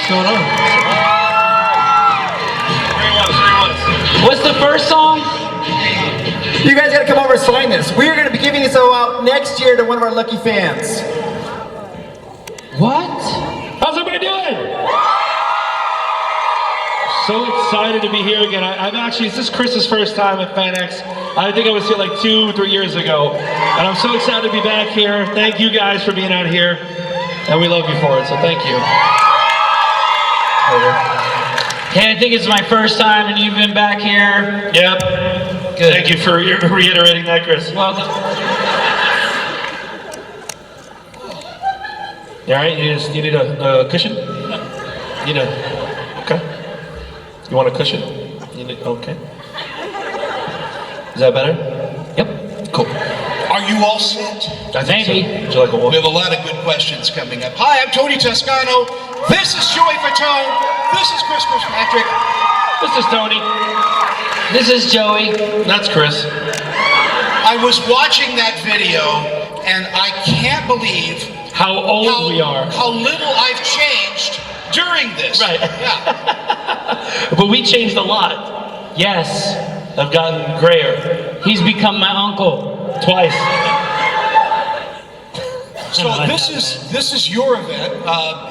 What's going on? What's the first song? You guys gotta come over and sign this. We are gonna be giving this out next year to one of our lucky fans. What? How's everybody doing? So excited to be here again. I'm actually, this is Chris's first time at FanX. I think I was here like 2-3 years ago. And I'm so excited to be back here. Thank you guys for being out here. And we love you for it, so thank you. Hey, I think it's my first time and you've been back here. Yep. Good. Thank you for reiterating that, Chris. Well, You all right? You need a cushion? Okay. You want a cushion? Okay. Is that better? Yep. Cool. Are you all set? I think Maybe. so. Would you like a We walk? have a lot of good questions coming up. Hi, I'm Tony Toscano. This is Joey Fatone. This is Chris Kirkpatrick. This is Tony. this is Joey. That's Chris. I was watching that video, and I can't believe How old we are. how little I've changed during this. Right. Yeah. But we changed a lot. Yes. I've gotten grayer. He's become my uncle. Twice. So this is your event.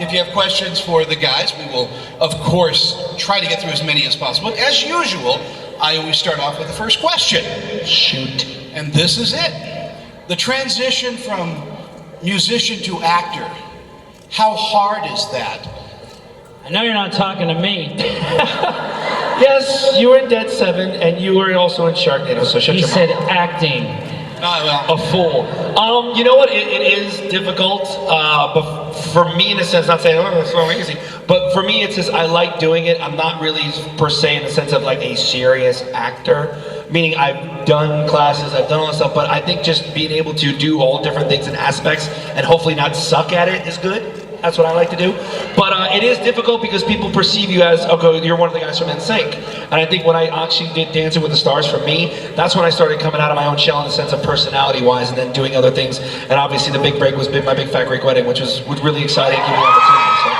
If you have questions for the guys, we will, of course, try to get through as many as possible. As usual, I always start off with the first question. Shoot. And this is it. The transition from musician to actor. How hard is that? I know you're not talking to me. Yes, you were in Dead 7, and you were also in Sharknado, so shut He your said mouth. acting. A fool. You know what? It is difficult, but for me, in a sense, not saying, oh, it's so easy, but for me, it's just, I like doing it. I'm not really, per se, in the sense of like a serious actor. Meaning, I've done classes, I've done all that stuff, but I think just being able to do all different things and aspects and hopefully not suck at it is good. That's what I like to do. But it is difficult because people perceive you as, okay, you're one of the guys from NSYNC. And I think when I actually did Dancing with the Stars, for me, that's when I started coming out of my own shell in the sense of personality-wise and then doing other things. And obviously the big break was my Big Fat Greek Wedding, which was really exciting, giving me the opportunity. So.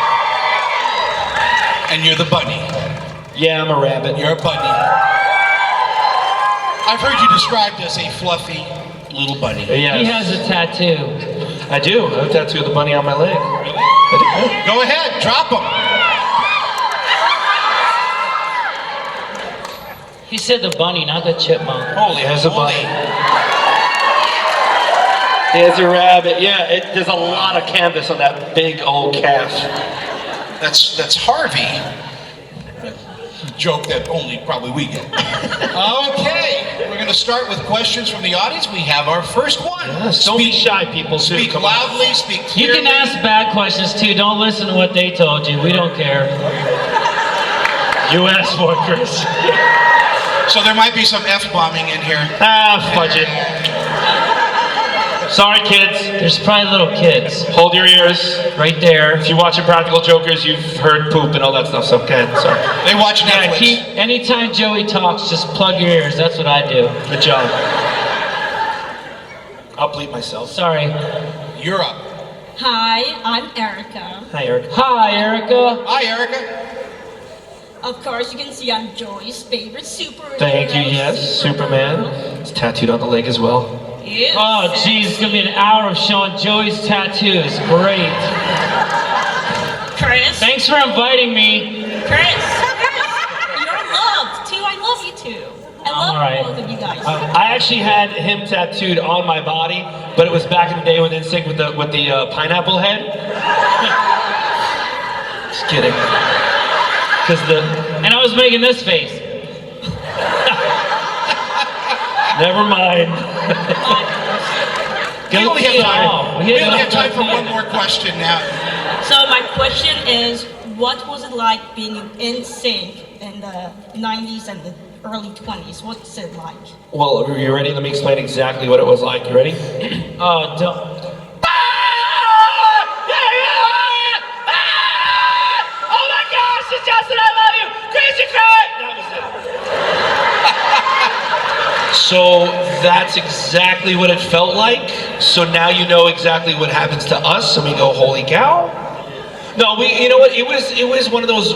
And you're the bunny. Yeah, I'm a rabbit. You're a bunny. I've heard you described as a fluffy little bunny. Yes. He has a tattoo. I do. I have a tattoo of the bunny on my leg. Go ahead, drop them. He said the bunny, not the chipmunk. Holy, There's a bunny. moly. There's a rabbit. Yeah, there's a lot of canvas on that big old calf. That's Harvey. Joke that only probably we get. Okay, we're going to start with questions from the audience. We have our first one. Yes, don't be shy, people. Too. Speak Come on. loudly, speak You clearly. can ask bad questions too. Don't listen to what they told you. We don't care. You asked for it, Chris. So there might be some F-bombing in here. Fudge it. Sorry, kids. There's probably little kids Hold your ears. right there. If you watch Impractical Jokers, you've heard poop and all that stuff, so okay. So, They watch Yeah, Netflix. anytime Joey talks, just plug your ears. That's what I do. good job. I'll bleep myself. Sorry. You're up. Hi, I'm Erica. Hi, Eric. Hi, Erica. Hi, Erica. Of course, you can see I'm Joey's favorite superhero. Thank you, yes. Superman. It's tattooed on the leg as well. Yes. Oh, geez, it's gonna be an hour of showing Joey's tattoos. Great. Chris. Thanks for inviting me. Chris. You're loved too. I love you too. I love Alright. both of you guys. I actually had him tattooed on my body, but it was back in the day with NSYNC with the pineapple head. Just kidding. And I was making this face. Never mind. We only have time. Oh, We only have time for one more question now. So my question is, what was it like being in NSYNC in the 90s and the early 20s? What's it like? Well, are you ready? Let me explain exactly what it was like. You ready? Oh, don't. Oh my gosh, it's Justin, I love you! Crazy cry! That was it. So that's exactly what it felt like. So now you know exactly what happens to us, and we go, holy cow. No, you know what? It was one of those.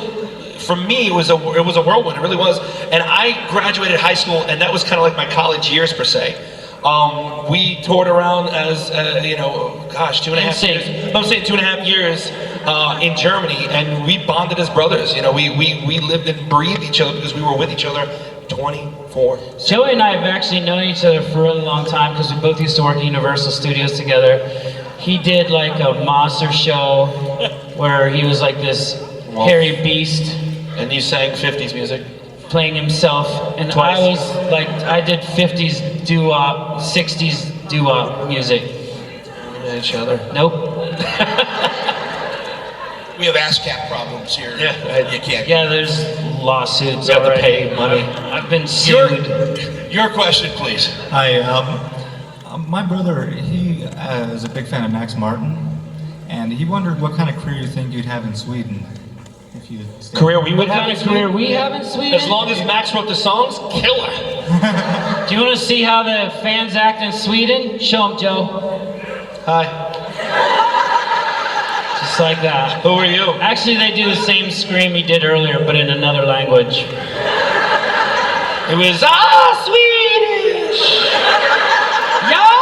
For me, it was a whirlwind. It really was. And I graduated high school, and that was kind of like my college years per se. We toured around as gosh, 2.5 years. I'm saying 2.5 years in Germany, and we bonded as brothers. You know, we lived and breathed each other because we were with each other 24. Joey and I have actually known each other for a really long time because we both used to work at Universal Studios together. He did like a monster show where he was like this hairy beast. And you sang 50s music? Playing himself. And Twice. I was like, I did 50s doo-wop, 60s doo-wop music. Each other. Nope. We have ASCAP problems here. Yeah. You can't. Yeah, there's lawsuits We have to already. pay money. I've been sued. Your question, please. Hi, my brother, he is a big fan of Max Martin, and he wondered what kind of career you think you'd have in Sweden if you stayed. Career we would What have kind in of career Sweden? we have in Sweden? As long as Max wrote the songs, killer. Do you want to see how the fans act in Sweden? Show them, Joe. Hi. Just like that. Who are you? Actually, they do the same scream he did earlier, but in another language. It was Swedish. Yeah!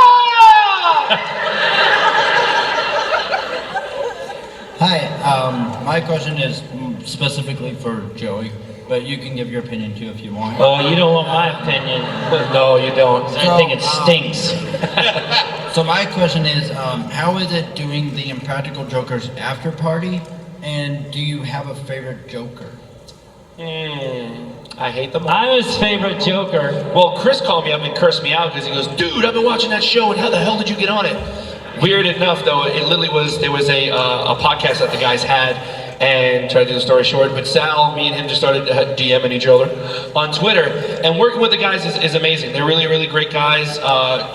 Hi, my question is specifically for Joey, but you can give your opinion too if you want. Oh, you don't want my opinion. No, you don't. I think it stinks. So my question is, how is it doing the Impractical Jokers after party, and do you have a favorite Joker? I hate them all. I'm his favorite Joker. Well, Chris called me up and cursed me out because he goes, dude, I've been watching that show, and how the hell did you get on it? Weird enough, though, it literally was, there was a podcast that the guys had, and try to do the story short, but Sal, me and him just started DMing each other on Twitter, and working with the guys is amazing. They're really, really great guys.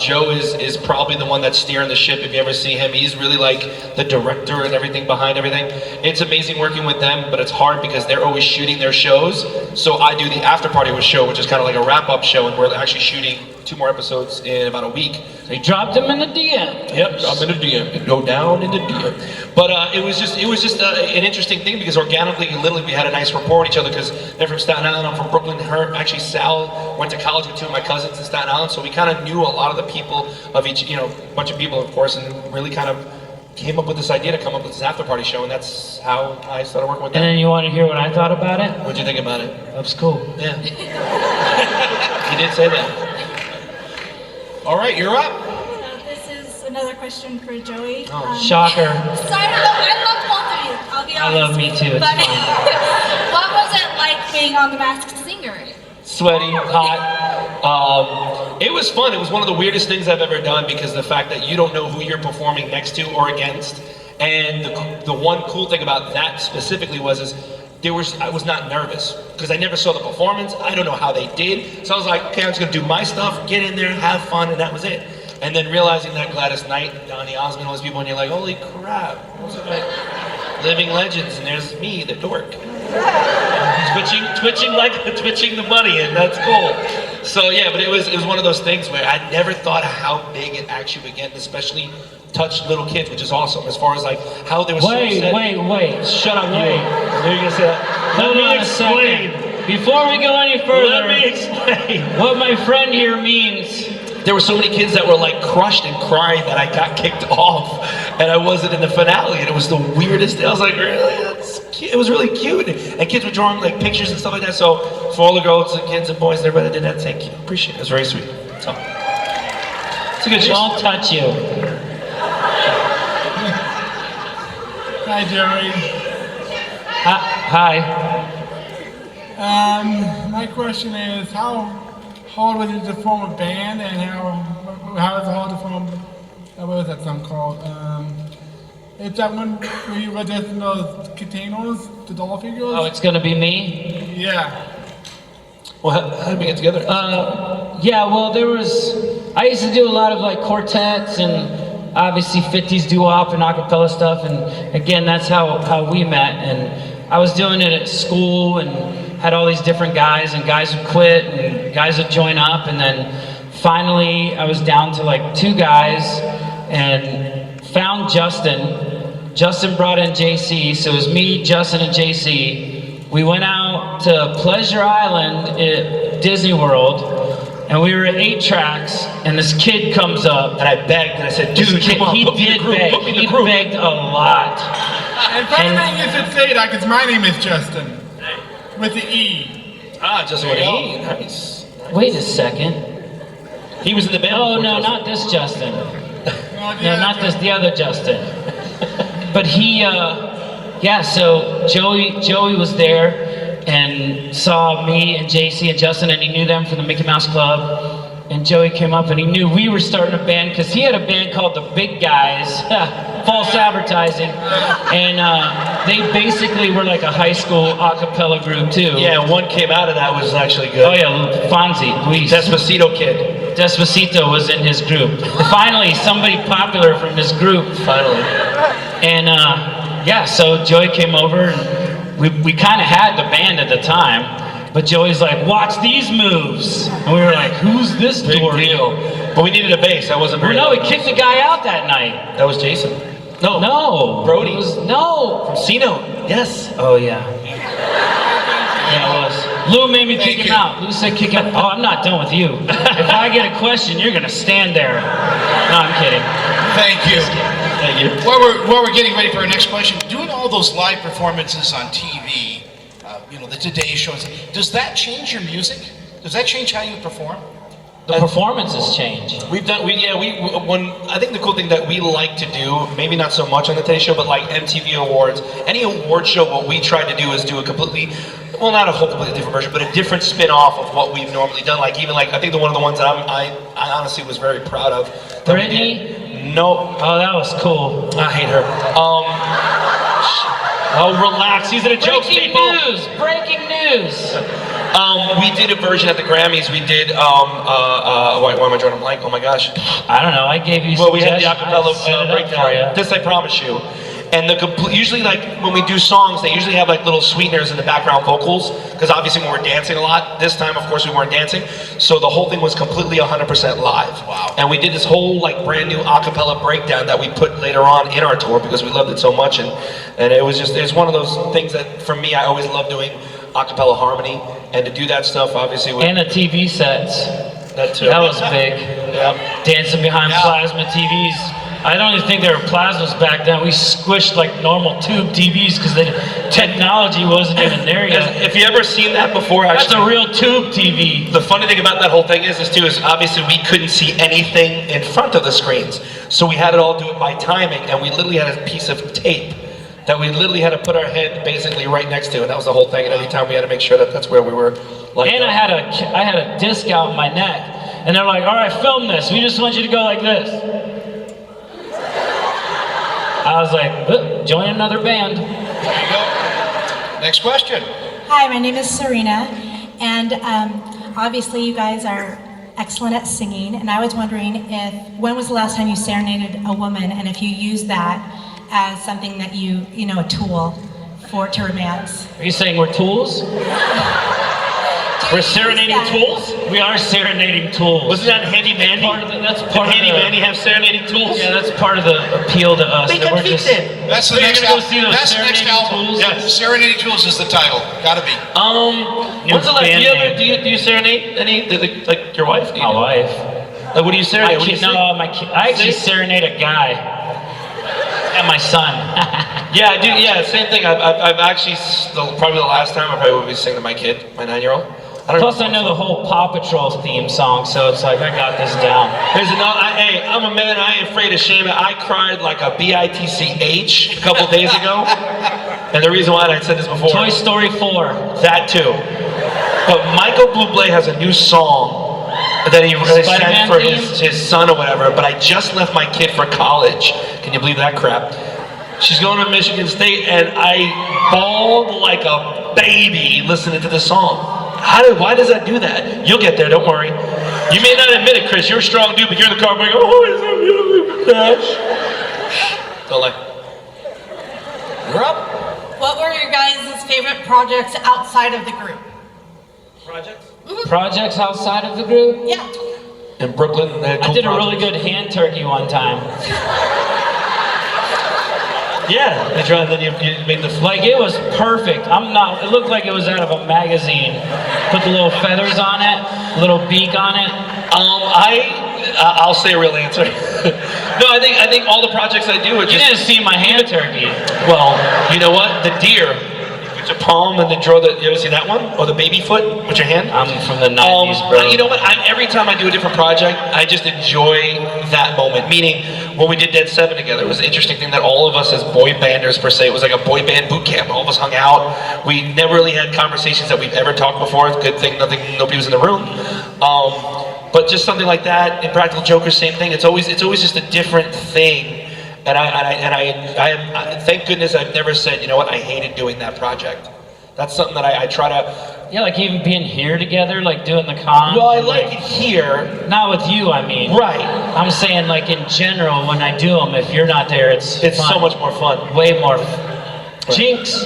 Joe is probably the one that's steering the ship. If you ever see him, he's really like the director and everything behind everything. It's amazing working with them, but it's hard because they're always shooting their shows. So I do the after party with show, which is kind of like a wrap-up show, and we're actually shooting 2 more episodes in about a week. They dropped him in the DM. Yep, I'm in a DM. Go down in the DM. But it was just an interesting thing because organically, literally, we had a nice rapport with each other because they're from Staten Island. I'm from Brooklyn. Actually, Sal went to college with 2 of my cousins in Staten Island, so we kind of knew a lot of the people of each, bunch of people, of course, and really kind of came up with this idea to come up with this after party show, and that's how I started working with them. And then you want to hear what I thought about it? What'd you think about it? That was cool. Yeah. He did say that. All right, you're up. This is another question for Joey. Shocker. Sorry, I love both of you. I'll be honest. I love me too, it's But fine. what was it like being on The Masked Singer? Sweaty, hot. It was fun. It was one of the weirdest things I've ever done because the fact that you don't know who you're performing next to or against. And the one cool thing about that specifically was I was not nervous because I never saw the performance. I don't know how they did. So I was like, okay, I'm just gonna do my stuff, get in there, have fun, and that was it. And then realizing that Gladys Knight, Donny Osmond, all those people, and you're like, holy crap, those are like living legends, and there's me, the dork. twitching the money, and that's cool. So yeah, but it was one of those things where I never thought of how big it actually would get, especially touch little kids, which is awesome. As far as like how they were Wait. Shut up, Wait. you. You're gonna say that. Hold on a second. Before we go any further, Let me explain. what my friend here means. There were so many kids that were like crushed and crying that I got kicked off, and I wasn't in the finale, and it was the weirdest thing. I was like, really? That's cute. It was really cute, and kids were drawing like pictures and stuff like that. So for all the girls and kids and boys and everybody that did that, thank you. Appreciate it. It was very sweet. So it's a good show. I'll touch you. Hi, Jerry. Hi. My question is, how hard was it to form a band, and how is it hard to form? What is that song called? It's that one where you were just in those containers, the doll figures. Oh, it's gonna be me? Yeah. Well, how did we get together? Yeah, well, I used to do a lot of like quartets and obviously 50s doo-wop and acapella stuff, and again, that's how we met. And I was doing it at school and had all these different guys, and guys would quit and guys would join up, and then finally I was down to like 2 guys and found Justin, Justin brought in JC, so it was me, Justin, and JC. We went out to Pleasure Island at Disney World, and we were at 8 tracks, and this kid comes up, And I begged and I said, dude, This kid, come on, he put me in did the group, beg. put me in the He group. begged a lot. And funny you should say that because my name is Justin. With the E. Ah, just what he. Nice. Wait a second. He was in the band. Oh before no, Justin. not this Justin. No, No, not this. The other Justin. But he, yeah. So Joey was there and saw me and JC and Justin, and he knew them from the Mickey Mouse Club. And Joey came up and he knew we were starting a band because he had a band called the Big Guys, false advertising, and they basically were like a high school a cappella group too. Yeah, one came out of that was actually good. Oh yeah, Fonzie, Luis. Despacito Kid. Despacito was in his group. Finally, somebody popular from his group. Finally. And yeah, so Joey came over and we kind of had the band at the time. But Joey's like, watch these moves. And we were like, who's this Big dork? deal. But we needed a bass. That wasn't very Well, no, he loud. kicked the guy out that night. That was Jason. No. No. Brody. It was, no. From Cino. Yes. Oh, yeah. Yeah, it was. Lou made me kick him out. Lou said kick him out. Oh, I'm not done with you. If I get a question, you're going to stand there. No, I'm kidding. Thank you. Thank you. While we're getting ready for our next question, doing all those live performances on TV, the Today Show, does that change your music? Does that change how you perform? The performances change. We've done, I think the cool thing that we like to do, maybe not so much on the Today Show, but like MTV Awards, any award show, what we try to do is do a completely, well, not a whole completely different version, but a different spin-off of what we've normally done. Like even like, I think one of the ones that I honestly was very proud of. that we Brittany? did- No. Oh, that was cool. I hate her. Oh, relax. These are the jokes, Breaking people. news! Breaking news! We did a version at the Grammys. We did, why am I drawing a blank? Oh my gosh. I don't know. I gave you. Well, we had the suggestions. acapella I set it up for breakdown. ya. This I promise you. And usually like when we do songs, they usually have like little sweeteners in the background vocals, because obviously when we're dancing a lot, this time of course we weren't dancing, so the whole thing was completely 100% live. Wow. And we did this whole like brand new acapella breakdown that we put later on in our tour because we loved it so much, and it was one of those things that for me I always love doing acapella harmony, and to do that stuff obviously with And the TV sets. that too. That was big. Yep. Dancing behind Yeah. plasma TVs. I don't even think there were plasmas back then. We squished like normal tube TVs because the technology wasn't even there yet. If you ever seen that before, That's actually, a real tube TV. the funny thing about that whole thing is obviously we couldn't see anything in front of the screens. So we had it all do it by timing, and we literally had a piece of tape that we literally had to put our head basically right next to, and that was the whole thing. And every time we had to make sure that that's where we were. Like, And I had a disc out in my neck. And they're like, all right, film this. We just want you to go like this. I was like, join another band. There you go. Next question. Hi, my name is Serena, and obviously you guys are excellent at singing, and I was wondering when was the last time you serenaded a woman, and if you use that as something that a tool to romance. Are you saying we're tools? We're serenading tools? We are serenading tools. Wasn't that Handy Mandy? That's part of Handy the, Mandy have serenading tools? Yeah, that's part of the appeal to us. They that can we're fix just- it. That's the So you're next gonna go album. see those That's the next Serenading album. Tools? Yes. Serenading Tools is the title. Gotta be. When's the last? band name. Do you serenade any? Like your wife? My wife. Like, what do you serenade? I actually serenade a guy. And my son. Yeah, I do. Yeah, same thing. I've actually probably the last time I probably would be singing to my kid, my 9-year-old. Plus, I know the whole Paw Patrol theme song, so it's like I got this down. Hey, I'm a man. I ain't afraid of shame. I cried like a bitch a couple days ago, and the reason why I said this before. Toy Story 4. That too. But Michael Bublé has a new song that he sent Spider-Man for theme? his son or whatever. But I just left my kid for college. Can you believe that crap? She's going to Michigan State, and I bawled like a baby listening to the song. Why does that do that? You'll get there, don't worry. You may not admit it, Chris. You're a strong dude, but you're in the car going, oh, it's so beautiful, crash. Don't lie. You're up. What were your guys' favorite projects outside of the group? Projects? Projects outside of the group? Yeah. In Brooklyn, they had I cool did a really projects. good hand turkey one time. Yeah, Then you made the like it was perfect. It looked like it was out of a magazine. Put the little feathers on it, little beak on it. I'll say a real answer. No, I think all the projects I do are just. You didn't see my hand turkey. Well, you know what? The deer. Put your palm and then draw the. You ever see that one? Or the baby foot with your hand? I'm from the 90s, bro. You know what? Every time I do a different project, I just enjoy that moment. Meaning, when we did Dead 7 together, it was an interesting thing that all of us as boy banders per se, it was like a boy band boot camp. All of us hung out. We never really had conversations that we've ever talked before. It's a good thing nobody was in the room. But just something like that, in Practical Jokers, same thing. It's always just a different thing. And I thank goodness I've never said, you know what, I hated doing that project. That's something that I try to. Yeah, like even being here together, like doing the cons. Well, I like it here. Not with you, I mean. Right. I'm saying like in general, when I do them, if you're not there, it's fun. so much more fun. Way more. Jinx.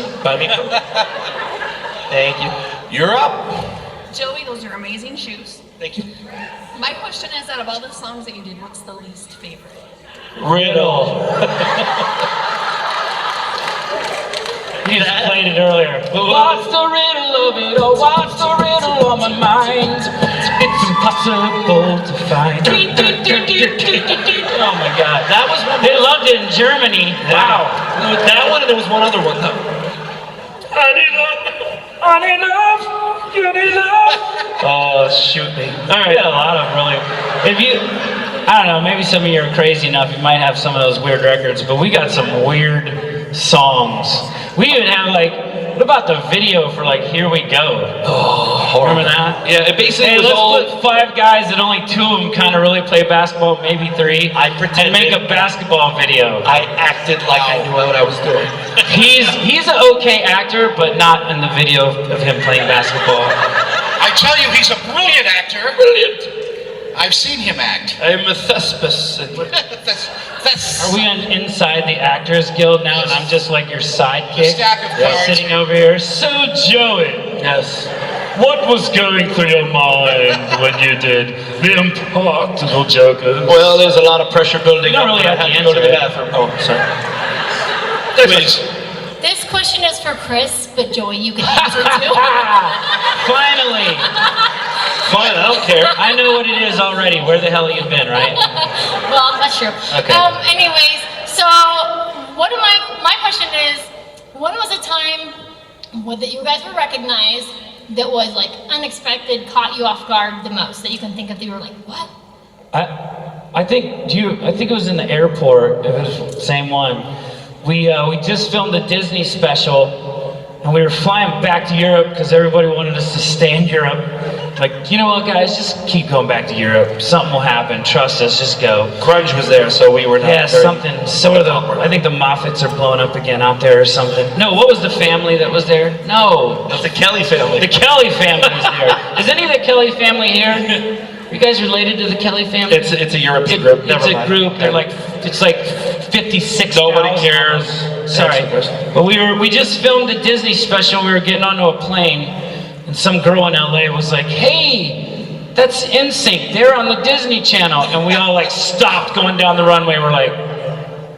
Thank you. You're up. Joey, those are amazing shoes. Thank you. My question is, out of all the songs that you did, what's the least favorite? Riddle. You just played it earlier. What's the riddle of it all? What's the riddle on my mind? It's impossible to find. Oh my God. That was one. They loved it in Germany. Wow. That one, and there was one other one though. I need love. You need love. Oh, shoot me. All right. A lot of really. I don't know, maybe some of you are crazy enough, you might have some of those weird records, but we got some weird songs. We even have what about the video for Here We Go? Oh, horrible. Remember that? Yeah, it basically was let's all. put 5 guys that only 2 of them kind of really play basketball, maybe 3. I pretended. And make a basketball video. I acted like I knew what I was doing. He's an okay actor, but not in the video of him playing basketball. I tell you, he's a brilliant actor. Brilliant. I've seen him act. I'm a Thespis. That's. Are we inside the Actors Guild now, and I'm just like your sidekick, stack of cards. sitting over here? So Joey, Yes. what was going through your mind when you did the Impractical Jokers? Well, there's a lot of pressure building You don't up. really and I have to had to go to the answer bathroom. Oh, sorry. Please. This question is for Chris, but Joey, you can answer too. Finally! Fine, I don't care. I know what it is already. Where the hell have you been, right? Well, that's true. Okay. Anyways, so my question is, when was a time that you guys were recognized that was unexpected, caught you off guard the most, that you can think of that you were like, what? I think it was in the airport. It was the same one. We just filmed a Disney special, and we were flying back to Europe because everybody wanted us to stay in Europe. You know what, guys? Just keep going back to Europe. Something will happen. Trust us. Just go. Grunge was there, so we were not. Yeah, something. I think the Moffats are blowing up again out there or something. No, what was the family that was there? No. That's the Kelly family. The Kelly family was there. Is any of the Kelly family here? You guys related to the Kelly family? It's a European group. Never It's a mind. group. They're it's 56. Nobody cares. Sorry, but we just filmed a Disney special. We were getting onto a plane, and some girl in LA was like, "Hey, that's NSYNC. They're on the Disney Channel." And we all stopped going down the runway. We're like,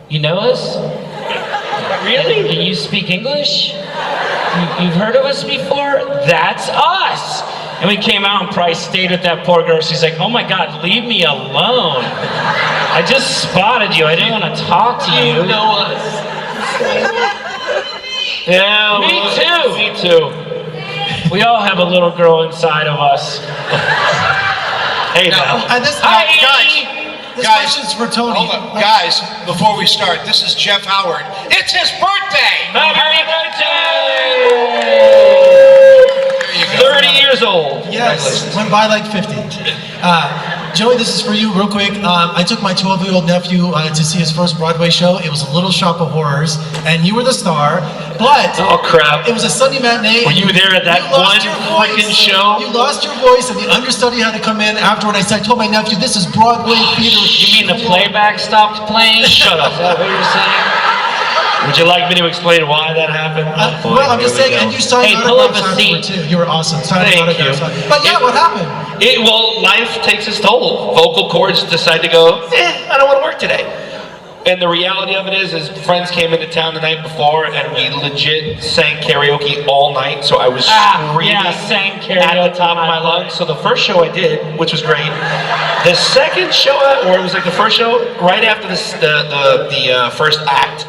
"You know us? Really? And you speak English? You've heard of us before? That's us." And we came out and probably stayed with that poor girl. She's like, "Oh my God, leave me alone. I just spotted you. I didn't want to talk to you." You know us. Yeah. Me too. Me too. We all have a little girl inside of us. Hey now. And this Guys, question's for Tony. Hold on. Guys, before we start, this is Jeff Howard. It's his birthday! Happy birthday! There you go. 30 years old. Yes, went by like 50. Joey, this is for you real quick. I took my 12-year-old nephew to see his first Broadway show. It was a Little Shop of Horrors, and you were the star, but Oh crap. it was a Sunday matinee. Were you there at that You lost one your voice. freaking show? You lost your voice, and the understudy had to come in afterward. I told my nephew, this is Broadway theater. You mean the playback stopped playing? Shut up. Is that what you're saying? Would you like me to explain why that happened? Well, I'm just saying, and you signed Hey, pull up autographs a seat. afterward, too. You were awesome. Signed Thank autographs. you. But yeah, what happened? Well, life takes its toll. Vocal cords decide to go, I don't want to work today. And the reality of it is friends came into town the night before, and we legit sang karaoke all night. So I was screaming sang karaoke at the top of my lungs. So the first show I did, which was great. The second show, or it was like the first show, right after the first act,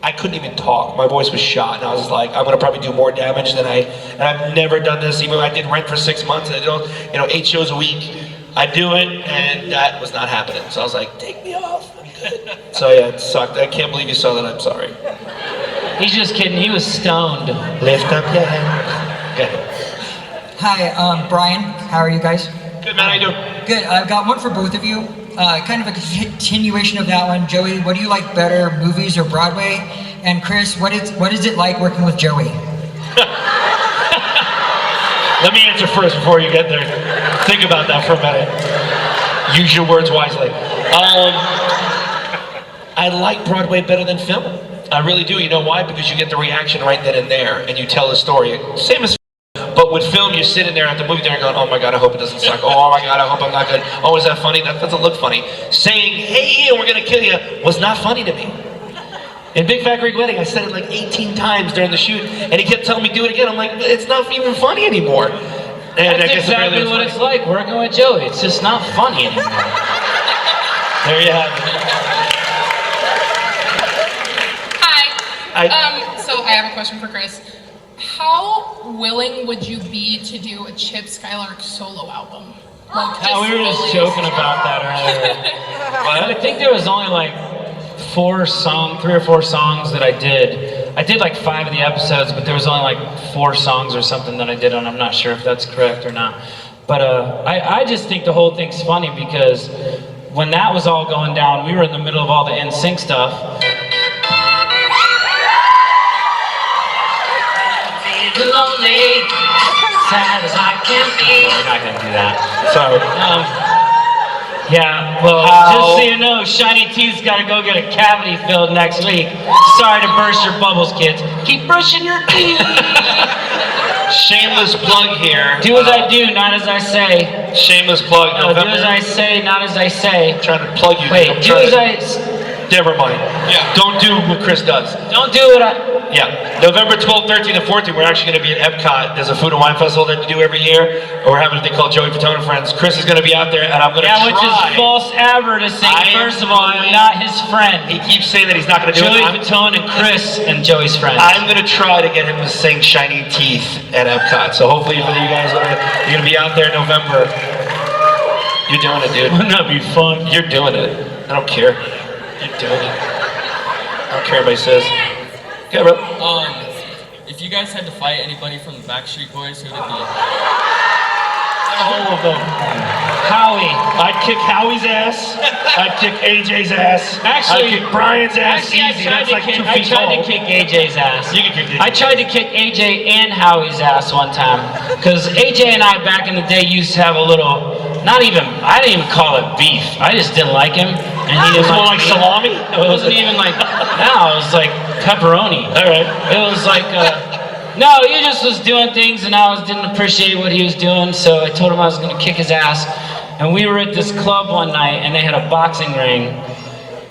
I couldn't even talk. My voice was shot, and I was like, I'm gonna probably do more damage than and I've never done this. Even I did Rent for 6 months, and I did 8 shows a week. I do it, and that was not happening. So I was like, take me off. I'm good. So yeah, it sucked. I can't believe you saw that. I'm sorry. He's just kidding. He was stoned. Lift up your hand. Okay. Hi, Brian. How are you guys? Good, man. How you doing? Good. I've got one for both of you. Kind of a continuation of that one. Joey, what do you like better, movies or Broadway? And Chris, what is it like working with Joey? Let me answer first before you get there. Think about that for a minute. Use your words wisely. I like Broadway better than film. I really do. You know why? Because you get the reaction right then and there, and you tell the story. Same as but with film, you're sitting there at the movie theater going, oh my God, I hope it doesn't suck. Oh my God, I hope I'm not good. Oh, is that funny? That doesn't look funny. Saying, hey, Ian, we're gonna kill you, was not funny to me. In Big Fat Greek Wedding, I said it like 18 times during the shoot, and he kept telling me do it again. I'm like, it's not even funny anymore. And That's exactly what it's like working with Joey. It's just not funny anymore. There you have it. Hi. So I have a question for Chris. How willing would you be to do a Chip Skylark solo album? We were just joking about that earlier. I think there was only like 3 or 4 songs that I did. I did like 5 of the episodes, but there was only like 4 songs or something that I did, and I'm not sure if that's correct or not. But I just think the whole thing's funny because when that was all going down, we were in the middle of all the NSYNC stuff. Lonely, sad as I can be. We're not gonna do that. Sorry. Yeah, well, just so you know, Shiny Teeth's gotta go get a cavity filled next week. Sorry to burst your bubbles, kids. Keep brushing your teeth. Shameless plug here. Do as I do, not as I say. Shameless plug. No, do as I say, not as I say. I'm trying to plug you. Wait, do as I... Never mind. Yeah. Don't do what Chris does. Don't do what I... Yeah. November 12th, 13th, and 14th, we're actually going to be at Epcot. There's a food and wine festival that we do every year. We're having a thing called Joey Fatone and Friends. Chris is going to be out there, and I'm going to try. which is false advertising. First of all, I'm not his friend. He keeps saying that he's not going to do Joey it. Joey Fatone and Chris and Joey's friends. I'm going to try to get him to sing Shiny Teeth at Epcot. So hopefully for you guys, you're going to be out there in November. You're doing it, dude. Wouldn't that be fun? You're doing it. I don't care. You're doing it. I don't care what anybody says. Okay, bro. If you guys had to fight anybody from the Backstreet Boys, who would it be? All of them. Howie. I'd kick Howie's ass. I'd kick AJ's ass. Actually, I'd kick Brian's ass. Actually, easy. I tried to kick AJ's ass. You can kick AJ. I tried to kick AJ and Howie's ass one time. Because AJ and I back in the day used to have a little, I didn't even call it beef. I just didn't like him. And he didn't like salami? It wasn't even like, no, it was like pepperoni. All right. It was like, no, he just was doing things and I didn't appreciate what he was doing, so I told him I was gonna kick his ass. And we were at this club one night and they had a boxing ring.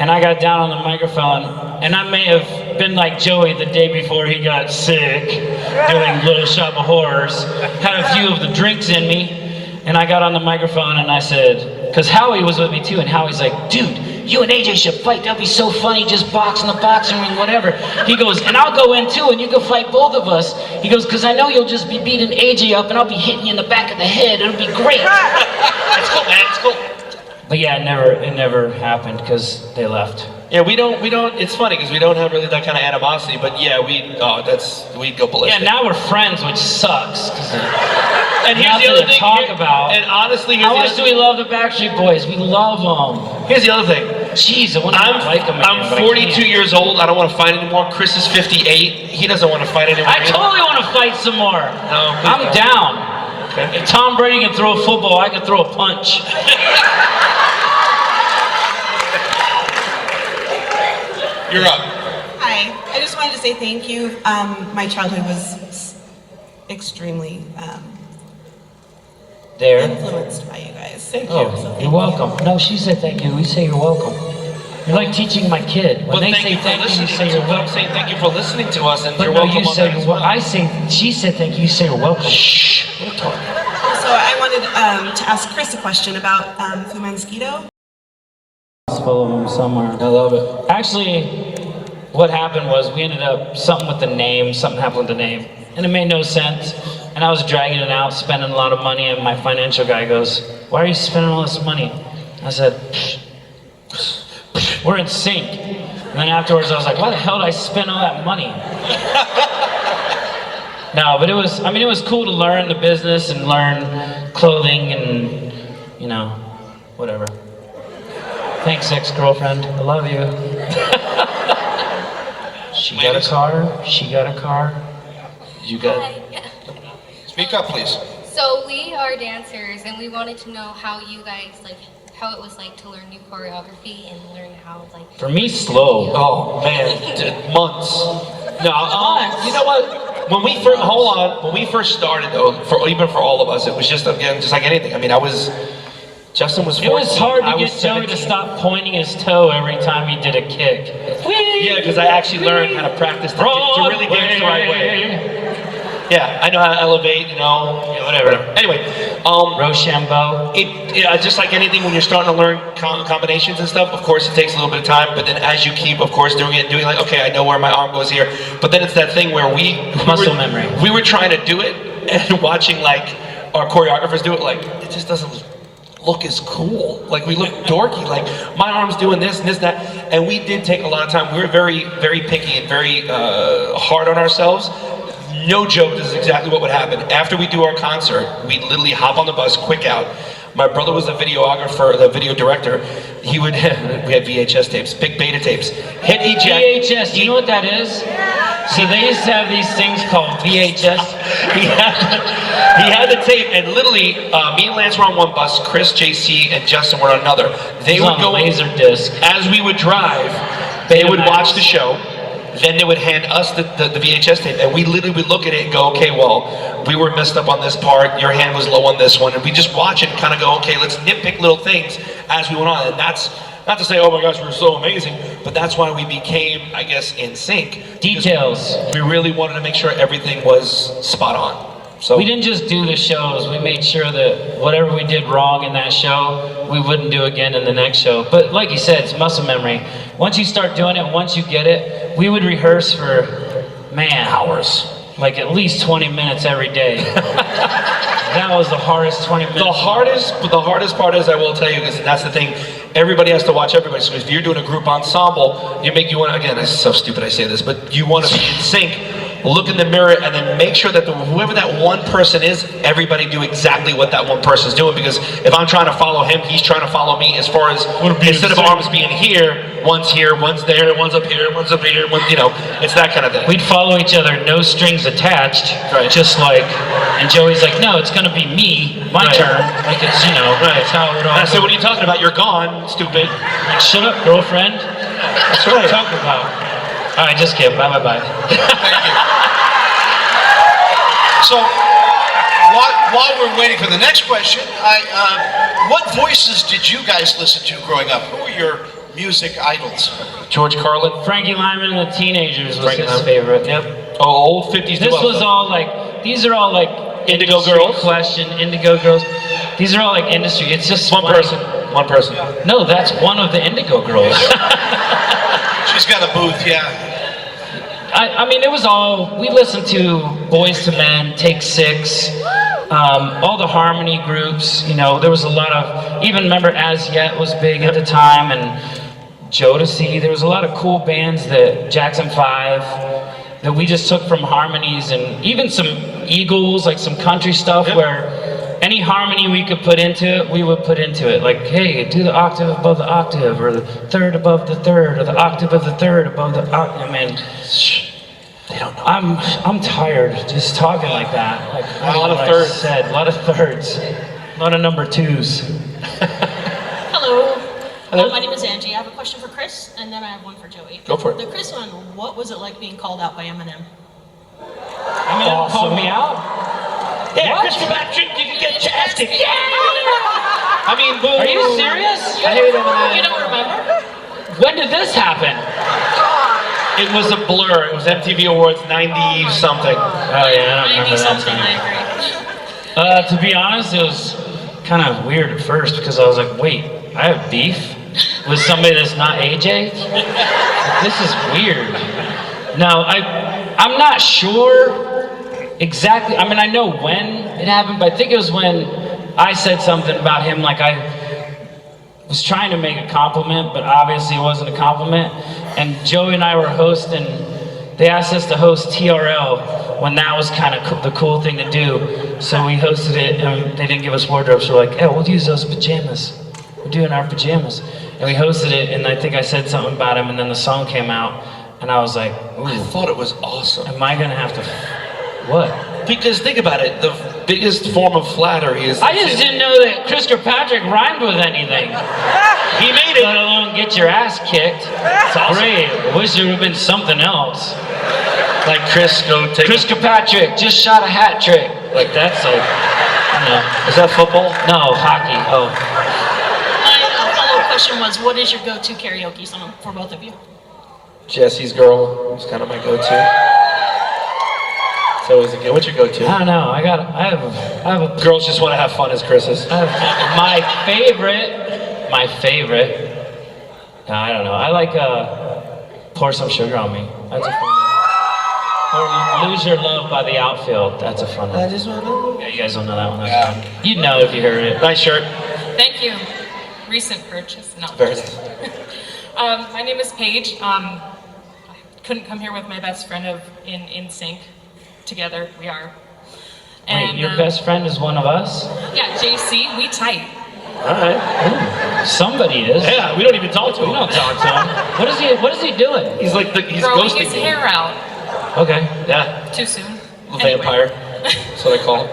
And I got down on the microphone, and I may have been like Joey the day before he got sick, doing Little Shop of Horrors, had a few of the drinks in me, and I got on the microphone and I said, because Howie was with me too, and Howie's like, dude, you and AJ should fight, that'd be so funny, just box in the boxing ring, whatever. He goes, and I'll go in too, and you can fight both of us. He goes, because I know you'll just be beating AJ up, and I'll be hitting you in the back of the head, it'll be great. That's cool, man, it's cool. But yeah, it never happened, because they left. Yeah, we don't, it's funny, because we don't have really that kind of animosity, but yeah, we go ballistic. Yeah, now we're friends, which sucks. And here's the other thing. Talk about. And honestly, how much do we love the Backstreet Boys? We love them. Here's the other thing. Jeez, I want to like them again, I'm 42 years old. I don't want to fight anymore. Chris is 58. He doesn't want to fight anymore. I totally want to fight some more. No, I'm down. Okay. If Tom Brady can throw a football, I can throw a punch. You're up. Hi. I just wanted to say thank you. My childhood was extremely influenced by you guys. Thank you. You're welcome. No, she said thank you. We say you're welcome. You're like teaching my kid. When Well, they thank say you for thank you, you listening. say you're That's what I'm welcome. saying. Thank you for listening to us, and But you're no, welcome you on say, that as well, well. I say, she said thank you, you say you're welcome. Shh. We'll talk. So I wanted to ask Chris a question about Fu Mosquito. Full of them somewhere. I love it. Actually, what happened was we ended up, something with the name, something happened with the name, and it made no sense. And I was dragging it out, spending a lot of money, and my financial guy goes, why are you spending all this money? I said, we're in sync. And then afterwards I was like, why the hell did I spend all that money? No, but it was, I mean, it was cool to learn the business and learn clothing and, you know, whatever. Thanks, ex-girlfriend. I love you. She got a car. She got a car. You got. Speak up, please. So we are dancers, and we wanted to know how you guys how it was like to learn new choreography and learn how For me, slow. Oh man, months. No, you know what? When we first when we first started though, even for all of us, it was just again just like anything. I mean, Justin was 14. It was hard to I get was Joey 17. to stop pointing his toe every time he did a kick. Yeah, because I actually learned how to practice to really dance the right way. Yeah, I know how to elevate, whatever. Anyway, Rochambeau. Just like anything, when you're starting to learn combinations and stuff, of course it takes a little bit of time, but then as you keep, of course, doing like, okay, I know where my arm goes here, but then it's that thing where muscle memory. We were trying to do it, and watching like our choreographers do it, like, it just doesn't look as cool. Like, we look dorky, like my arm's doing this and this, that, and we did take a lot of time. We were very, very picky and very hard on ourselves. No joke, this is exactly what would happen. After we do our concert, we'd literally hop on the bus, quick out. My brother was the videographer, the video director. He would, we had VHS tapes, big beta tapes. Hit eject. VHS, do you know what that is? So they used to have these things called VHS. He had the tape, and literally, me and Lance were on one bus, Chris, JC, and Justin were on another. They would go laser disc. As we would drive, they would watch the show. Then they would hand us the VHS tape, and we literally would look at it and go, okay, well, we were messed up on this part, your hand was low on this one, and we just watch it and kind of go, okay, let's nitpick little things as we went on. And that's not to say, oh my gosh, we're so amazing, but that's why we became, I guess, in sync. Details. We really wanted to make sure everything was spot on. So we didn't just do the shows, we made sure that whatever we did wrong in that show, we wouldn't do again in the next show. But like you said, it's muscle memory. Once you start doing it, once you get it, we would rehearse for, hours. Like at least 20 minutes every day. That was the hardest 20 minutes. The hardest part is, I will tell you, because that's the thing, everybody has to watch everybody. So if you're doing a group ensemble, you want to, again, it's so stupid I say this, but you want to be in sync. Look in the mirror and then make sure that whoever that one person is, everybody do exactly what that one person's doing. Because if I'm trying to follow him, he's trying to follow me. As far as instead of arms being here, one's there, one's up here, one's up here, it's that kind of thing. We'd follow each other, no strings attached, right? Just like, and Joey's like, no, it's gonna be me, my turn. Like it's, that's how it all. I said, what are you talking about? You're gone, stupid. Like, shut up, girlfriend. That's what I'm talking about. All right, just kidding. Bye. Thank you. So, while we're waiting for the next question, what voices did you guys listen to growing up? Who were your music idols? George Carlin. Frankie Lyman and the Teenagers was his favorite. Yep. Oh, old 50s. This was all like, these are all like Indigo Girls. Indigo Girls. These are all like industry. It's just one person. No, that's one of the Indigo Girls. She's got a booth, yeah. I mean, it was all, we listened to Boys to Men, Take Six, all the harmony groups, there was a lot of, even remember As Yet was big at the time, and Jodeci, there was a lot of cool bands that, Jackson 5, that we just took from harmonies, and even some Eagles, like some country stuff where any harmony we could put into it, we would put into it. Like, hey, do the octave above the octave, or the third above the third, or the octave of the third above the octave. I mean, they don't know. I'm tired just talking like that. Like, a lot of thirds. A lot of thirds. A lot of number twos. Hello. My name is Angie. I have a question for Chris, and then I have one for Joey. Go for it. The Chris one, what was it like being called out by Eminem? Eminem called me out? Yeah, Chris Kirkpatrick, you can get fantastic. Yeah! I mean, boom. Are you serious? I hate Eminem. You don't remember? When did this happen? It was a blur. It was MTV Awards 90 something. Oh yeah, I don't remember that time. To be honest, it was kind of weird at first because I was like, wait, I have beef with somebody that's not AJ? This is weird. No, I'm not sure exactly. I mean, I know when it happened, but I think it was when I said something about him, like I was trying to make a compliment, but obviously it wasn't a compliment. And Joey and I were hosting, they asked us to host TRL when that was kind of the cool thing to do. So we hosted it and they didn't give us wardrobe, so we're like, hey, we'll use those pajamas. We're doing our pajamas. And we hosted it, and I think I said something about him, and then the song came out, and I was like, ooh. I thought it was awesome. Am I gonna have to, what? Because think about it, the biggest form of flattery is... I just didn't know that Chris Kirkpatrick rhymed with anything. He made it. Let alone get your ass kicked. It's awesome. Great. I wish there would have been something else. Like Chris Kirkpatrick just shot a hat trick. Like that's like, I don't know. Is that football? No, hockey. Oh. My follow-up question was, what is your go-to karaoke song for both of you? Jesse's Girl was kind of my go-to. So is it, what's your go-to? I don't know. I have a. Girls just want to have fun as Chris's. My favorite. No, I don't know. I like Pour Some Sugar on Me. That's a fun one. Or Lose Your Love by The Outfield. That's a fun one. I just wanna... Yeah, you guys don't know that one. That's fun. You'd know if you heard it. Nice shirt. Thank you. Recent purchase. No. Very nice. My name is Paige. I couldn't come here with my best friend in NSYNC. Together we are. Wait, your best friend is one of us? Yeah, JC. We tight. All right. Ooh, somebody is. Yeah, we don't even talk to him. We don't talk to him. What is he doing? He's like he's growing ghosting his me. hair out. Okay. Yeah. Too soon. Vampire. That's what I call him.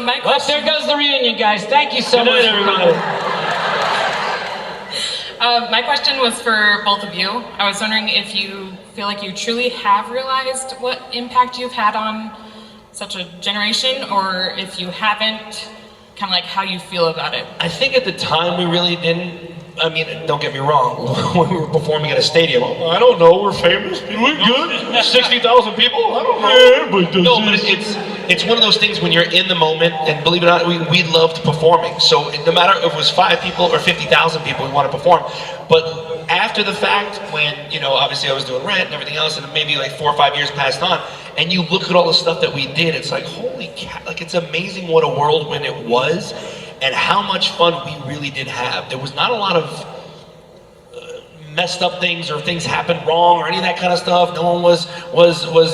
My Well, question. there goes the reunion, guys. Thank you so Good much night, for everybody. coming. My question was for both of you. I was wondering if you feel like you truly have realized what impact you've had on such a generation, or if you haven't, kind of like how you feel about it. I think at the time we really didn't. I mean, don't get me wrong. When we were performing at a stadium, I don't know. We're famous. We're good. 60,000 people. I don't know. No, but it's one of those things when you're in the moment, and believe it or not, we loved performing. So no matter if it was 5 people or 50,000 people, we want to perform. But after the fact, when obviously I was doing Rent and everything else, and maybe like 4 or 5 years passed on, and you look at all the stuff that we did, it's like, holy cow! Like it's amazing what a whirlwind it was. And how much fun we really did have. There was not a lot of messed up things or things happened wrong or any of that kind of stuff. No one was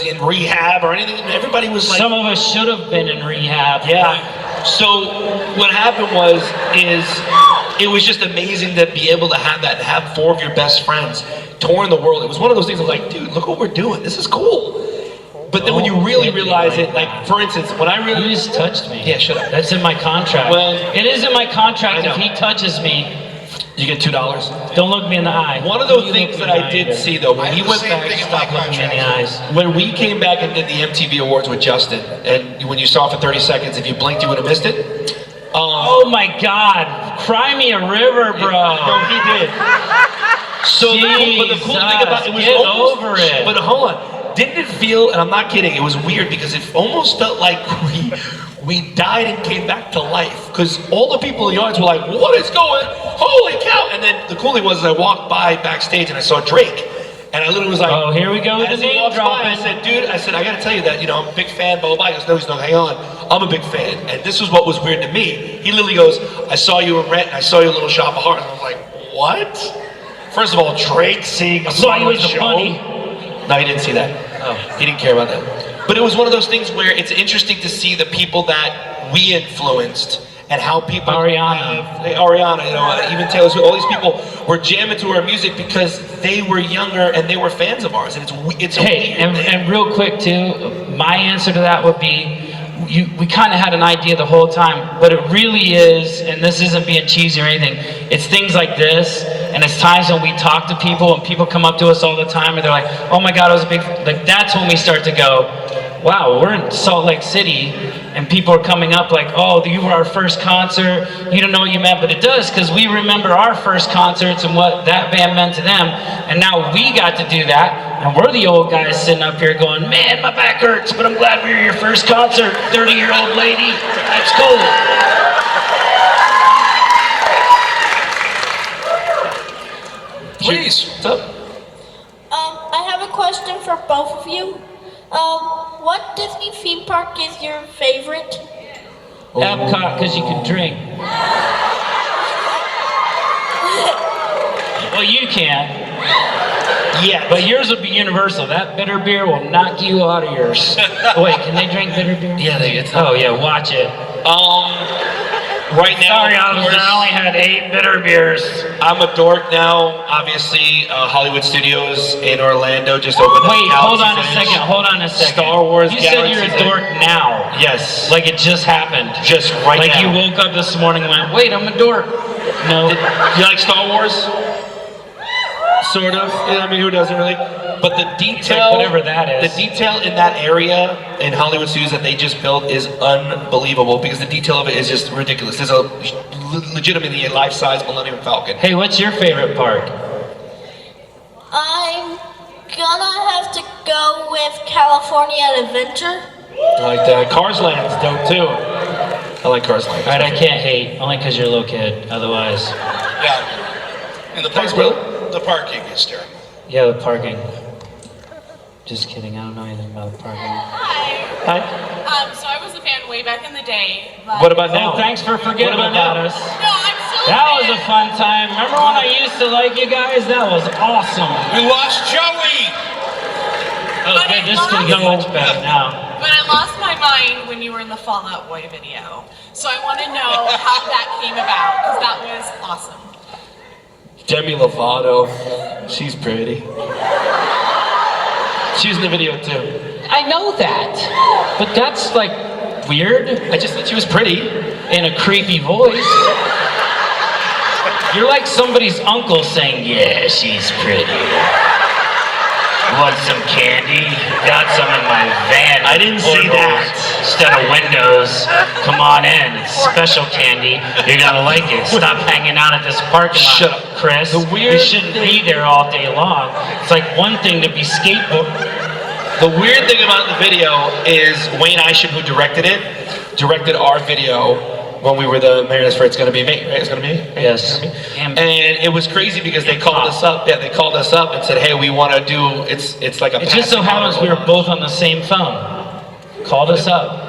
in rehab or anything. Everybody was like... Some of us should have been in rehab. Yeah. So what happened is it was just amazing to be able to have that, and have 4 of your best friends touring the world. It was one of those things of like, dude, look what we're doing. This is cool. But then when you really realize it, like for instance, when I really... You just touched me. Yeah, shut up. That's in my contract. Well, it is in my contract. If he touches me, you get $2. Don't look me in the eye. One of those things that I did see though, when he went back, stop looking me in the eyes. when we came back and did the MTV Awards with Justin, and when you saw it for 30 seconds, if you blinked, you would have missed it. Oh my God! Cry me a river, bro. No, he did. So, but the cool thing about it was get almost, over it. But hold on. Didn't it feel, and I'm not kidding, it was weird because it almost felt like we died and came back to life. Because all the people in the audience were like, what is going, holy cow. And then the cool thing was I walked by backstage and I saw Drake. And I literally was like, oh, here we go with the name dropping. I said, dude, I gotta tell you that, I'm a big fan, blah, blah, blah. He goes, no, he's not, hang on. I'm a big fan. And this was what was weird to me. He literally goes, I saw you in Rent and I saw you in Little Shop of Heart. And I'm like, what? First of all, Drake seeing a saw you as a show. bunny. No, he didn't see that. Oh, he didn't care about that. But it was one of those things where it's interesting to see the people that we influenced and how people... Ariana, even Taylor Swift, all these people were jamming to our music because they were younger and they were fans of ours. And it's Hey, and real quick too, my answer to that would be, we kind of had an idea the whole time, but it really is, and this isn't being cheesy or anything, it's things like this, and it's times when we talk to people and people come up to us all the time and they're like, oh my God, I was a big, like that's when we start to go, wow, we're in Salt Lake City, and people are coming up like, oh, you were our first concert, you don't know what you meant, but it does, because we remember our first concerts and what that band meant to them, and now we got to do that, and we're the old guys sitting up here going, man, my back hurts, but I'm glad we were your first concert, 30-year-old lady, that's cool. Please. What's up? I have a question for both of you. What Disney theme park is your favorite? Epcot, because you can drink. Well, you can. Yeah, but yours will be universal. That bitter beer will knock you out of yours. Wait, can they drink bitter beer? Yeah, they get. Oh yeah, watch it. Right now, sorry, of officer, course, I only had 8 bitter beers. I'm a dork now. Obviously, Hollywood Studios in Orlando just opened up. Wait, hold on a second. Hold on a second. Star Wars. You said you're a dork now. Yes. Like it just happened. Just right like now. you woke up this morning and went, wait, I'm a dork. No. You like Star Wars? Sort of. I mean, who doesn't really? But the detail, whatever that is. the detail in that area in Hollywood Studios that they just built is unbelievable because the detail of it is just ridiculous. There's a legitimately a life-size Millennium Falcon. Hey, what's your favorite park? I'm gonna have to go with California Adventure. I like that. Cars Land's dope too. I like Cars Land. Alright, I can't hate, only because you're a little kid, otherwise. Yeah. And the Thanks, the parking is terrible. Yeah, the parking. Just kidding, I don't know anything about the parking. Hi. So I was a fan way back in the day. But What about now? Oh, thanks for forgetting What about now? us. No, I'm still That was a fun time. Remember when I used to like you guys? That was awesome. We lost Joey! Oh, good, this is gonna get much better now. But I lost my mind when you were in the Fall Out Boy video. So I want to know how that came about, because that was awesome. Demi Lovato. She's pretty. She was in the video too. I know that, but that's like weird. I just thought she was pretty. In a creepy voice. You're like somebody's uncle saying, yeah, she's pretty. Want some candy? Got some in my van. I didn't see that. Instead of windows. Come on in. It's special candy. You're gonna like it. Stop hanging out at this parking lot. Shut up. Chris. The weird you shouldn't be there all day long. It's like one thing to be skateboard. The weird thing about the video is Wayne Isham, who directed it, directed our video when we were the Mariners for It's Gonna Be Me, right? It's Gonna Be Me? Right? Yes. And it was crazy because they called us up. Yeah, they called us up and said, "Hey, we want to do." It's like a. It just so happens we were both on the same phone. Called us up.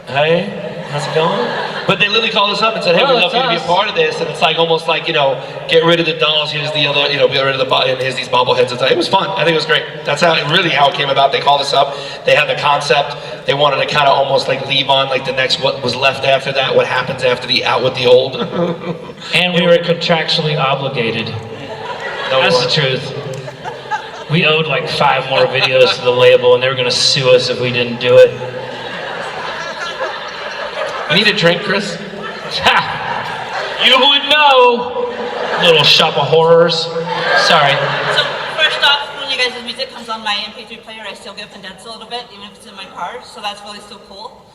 Hey, how's it going? But they literally called us up and said, "Hey, Oh, we'd love that's you to be a us. part of this." And it's like almost like, you know, get rid of the dolls. Here's the other, you know, get rid of the and here's these bobbleheads. It's like, it was fun. I think it was great. That's how it came about. They called us up. They had the concept. They wanted to kind of almost like leave on like the next what was left after that. What happens after the out with the old? And we were contractually obligated. That's the truth. We owed like 5 more videos to the label, and they were going to sue us if we didn't do it. You need a drink, Chris? You would know. Little shop of horrors. Sorry. So first off, when you guys' music comes on my MP3 player, I still get condensed a little bit, even if it's in my car. So that's really still cool.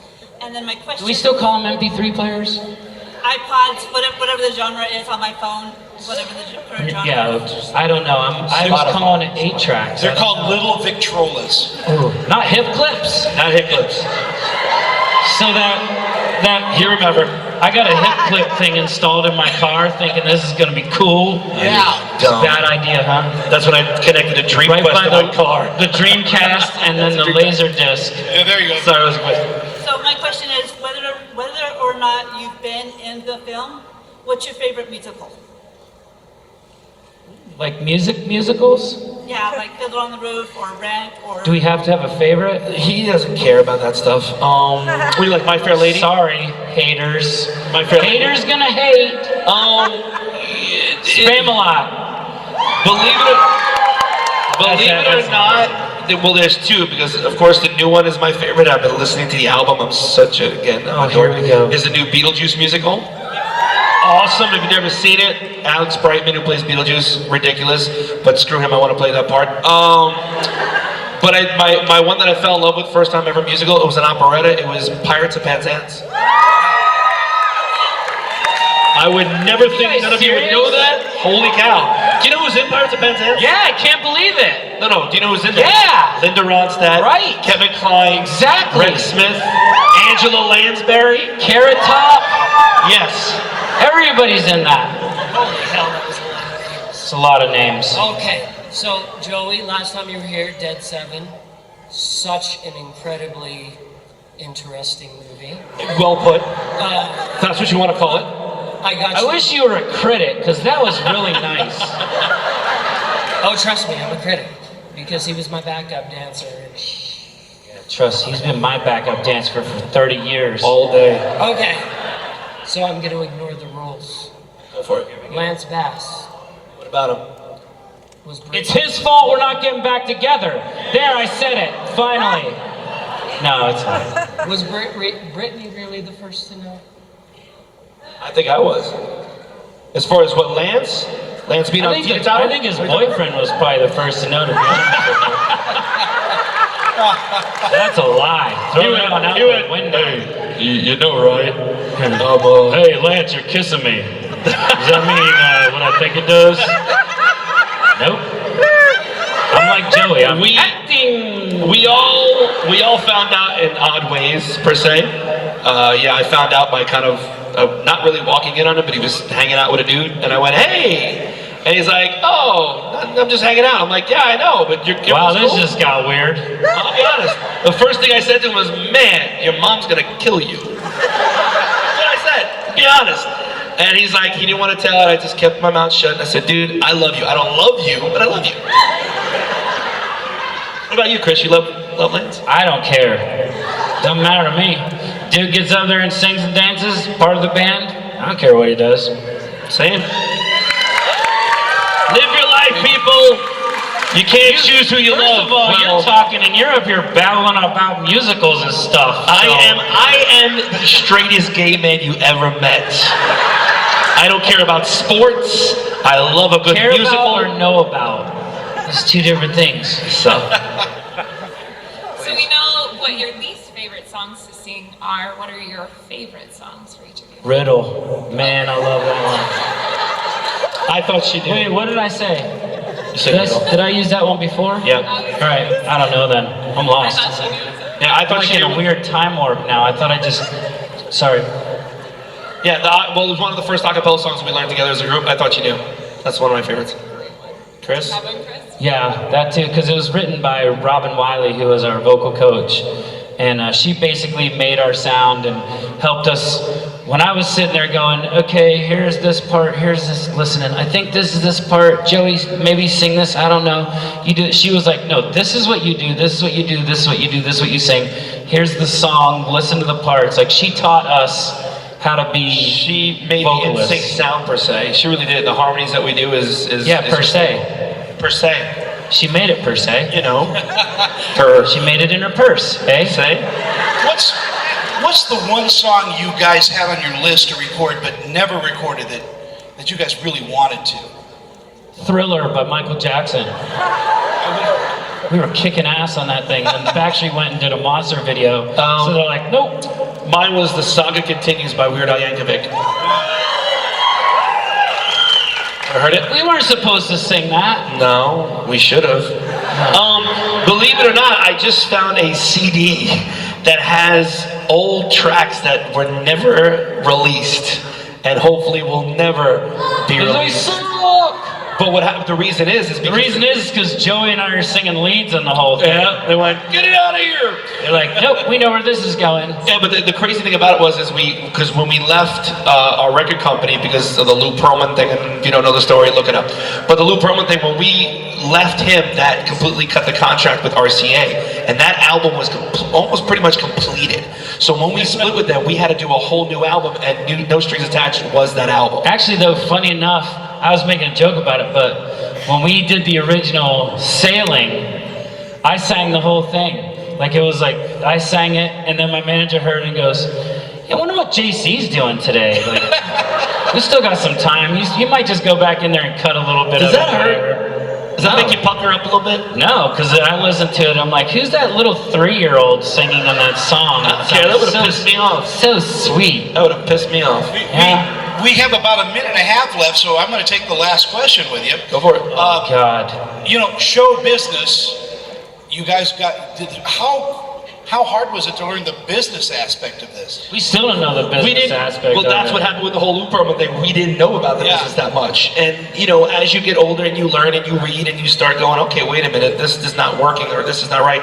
And then my question. Do we still call them MP3 players? iPods, whatever the genre is on my phone, whatever the current genre. Yeah, I don't know. I was calling it 8 tracks. They're called Little Victrolas. Ooh, not hip clips. Not hip clips. So that you remember. I got a hip clip thing installed in my car, thinking this is gonna be cool. Yeah. It's a bad idea, huh? That's when I connected a Dreamcast Right by to my car. the Dreamcast and then the laser disc. Yeah, there you go. Sorry, it was a question. So my question is, whether or not you've been in the film, what's your favorite musical? Like musicals? Yeah, like Fiddler on the Roof or Rent or. Do we have to have a favorite? He doesn't care about that stuff. What do you like, My Fair Lady? Sorry, haters. My Fair Lady. Haters gonna hate. Spam a lot. Believe it or not, well, there's 2 because, of course, the new one is my favorite. I've been listening to the album. I'm such a here we go. Is the new Beetlejuice musical. Awesome. If you've never seen it, Alex Brightman, who plays Beetlejuice, ridiculous. But screw him. I want to play that part. But my one that I fell in love with first time ever musical, it was an operetta. It was Pirates of Penzance. I would never think none of you would know that. Holy cow. Do you know who's in Pirates of Penzance? Yeah, I can't believe it. No. Do you know who's in there? Yeah. Linda Ronstadt. Right. Kevin Kline. Exactly. Rex Smith. Angela Lansbury. Carrot Top. Yes. Everybody's in that. Holy hell, that was a lot of names. It's a lot of names. Okay, so Joey, last time you were here, Dead 7, such an incredibly interesting movie. Well put. That's what you want to call it. I wish you were a critic, because that was really nice. Oh, trust me, I'm a critic, because he was my backup dancer. Trust, he's been my backup dancer for 30 years. All day. Okay, so I'm going to ignore the rules. Go for it. Lance Bass. What about him? It's his fault we're not getting back together. There, I said it, finally. No, it's not. Was Brittany really the first to know? I think I was. As far as what, Lance being on TV Tower? I think his boyfriend was probably the first to know, to be honest with you. That's a lie. Throw that one out the window. Hey, you know, right? Hey, Lance, you're kissing me. Does that mean what I think it does? Nope. I'm like Joey. I'm acting. We all found out in odd ways, per se. Yeah, I found out by kind of not really walking in on him, but he was hanging out with a dude, and I went, "Hey," and he's like, "Oh, I'm just hanging out." I'm like, "Yeah, I know, but you're." Wow, this just got weird. I'll be honest. The first thing I said to him was, "Man, your mom's gonna kill you." That's what I said. Be honest. And he's like, he didn't want to tell it. I just kept my mouth shut. And I said, "Dude, I love you. I don't love you, but I love you." What about you, Chris? You love Lance? I don't care. Doesn't matter to me. Dude gets up there and sings and dances, part of the band. I don't care what he does. Same. Live your life, people. You can't choose who you love. First of all, you're talking and you're up here babbling about musicals and stuff. So. I am the straightest gay man you ever met. I don't care about sports. I love a good care musical. About or know about. It's two different things. So we know what your least favorite songs to sing are. What are your favorite songs for each of you? Riddle. Man, I love that one. I thought she did. Wait, what did I say? Did I use that one before? Yep. Alright, I don't know then. I'm lost. Yeah, I thought I'm she in a weird time warp now. I thought I just... Sorry. Yeah, well, it was one of the first a cappella songs we learned together as a group. I thought you knew. That's one of my favorites. Chris? Yeah, that too, because it was written by Robin Wiley, who was our vocal coach. And she basically made our sound and helped us. When I was sitting there going, okay, here's this part, here's this, listening. I think this is this part. Joey, maybe sing this, I don't know. You do. She was like, no, this is what you do, this is what you do, this is what you do, this is what you sing. Here's the song, listen to the parts. Like, she taught us how to be She made vocalists. the NSYNC sound, per se. She really did. The harmonies that we do is per se. Per se. She made it per se. You know. She made it in her purse, eh? Say. What's the one song you guys had on your list to record but never recorded that you guys really wanted to? Thriller by Michael Jackson. We were kicking ass on that thing, and Backstreet went and did a monster video. So they're like, nope. Mine was The Saga Continues by Weird Al Yankovic. Ever heard it? We weren't supposed to sing that. No, we should have. Believe it or not, I just found a CD that has old tracks that were never released and hopefully will never be released. But what happened? The reason is because Joey and I are singing leads on the whole thing. Yeah, they went, get it out of here. They're like, nope, we know where this is going. Yeah, but the crazy thing about it was because when we left our record company because of the Lou Pearlman thing, and if you don't know the story, look it up. But the Lou Pearlman thing, when we left him, that completely cut the contract with RCA, and that album was almost pretty much completed. So when we split with them, we had to do a whole new album, and No Strings Attached was that album. Actually, though, funny enough, I was making a joke about it, but when we did the original Sailing, I sang the whole thing. Like, it was like, I sang it, and then my manager heard it and goes, I wonder what JC's doing today. Like, we still got some time. You might just go back in there and cut a little bit Does of it. that hurt? Does that make you pucker up a little bit? No, because I listened to it. I'm like, who's that little 3-year-old singing on that song? Yeah, that would have pissed me off. So sweet. That would have pissed me off. We have about a minute and a half left, so I'm going to take the last question with you. Go for it. Oh, God. You know, show business. You guys how hard was it to learn the business aspect of this? We still don't know the business aspect. Well, that's what happened with the whole loop program thing. We didn't know about the business that much. And, you know, as you get older and you learn and you read and you start going, okay, wait a minute, this is not working or this is not right.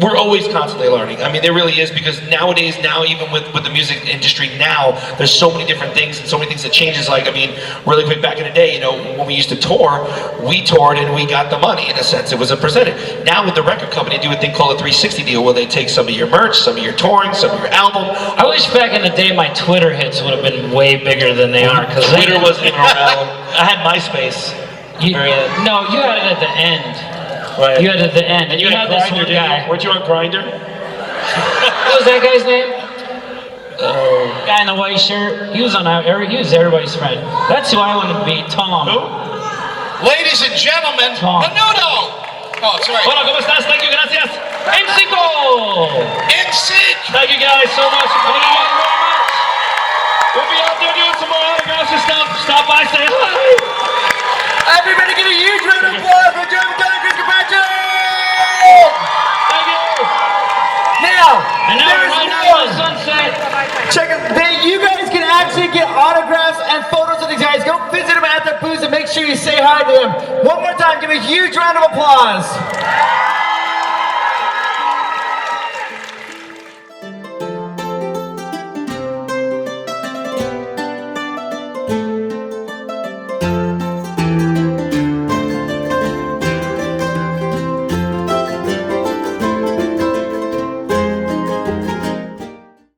We're always constantly learning. I mean, there really is, because nowadays, even with the music industry now, there's so many different things and so many things that changes. Like, I mean, really quick, back in the day, you know, when we used to tour, we toured and we got the money in a sense. It was a percentage. Now with the record company, they do a thing called a 360 deal where they take some of your merch, some of your touring, some of your album. I wish back in the day my Twitter hits would have been way bigger than they are. Because Twitter wasn't even around. I had MySpace. No, you had it at the end. Right. You had it at the end. And you had had this Grindr, one guy. Weren't you on Grindr? What was that guy's name? Guy in the white shirt. He was everybody's friend. That's who I want to be, Tom. Who? Ladies and gentlemen, Tom. Menudo! Oh, sorry. Hola, ¿cómo estás? Thank you, gracias. NSYNC! NSYNC! Thank you guys so much for coming out. We'll be out there doing some more autographs and stuff. Stop by, say hi. Everybody give a huge round of applause for Fatone and Chris Kirkpatrick! Thank you. Now, And now we're right now on Sunset. check it. You guys can actually get autographs and photos of these guys. Go visit them at their booths and make sure you say hi to them. One more time, give a huge round of applause.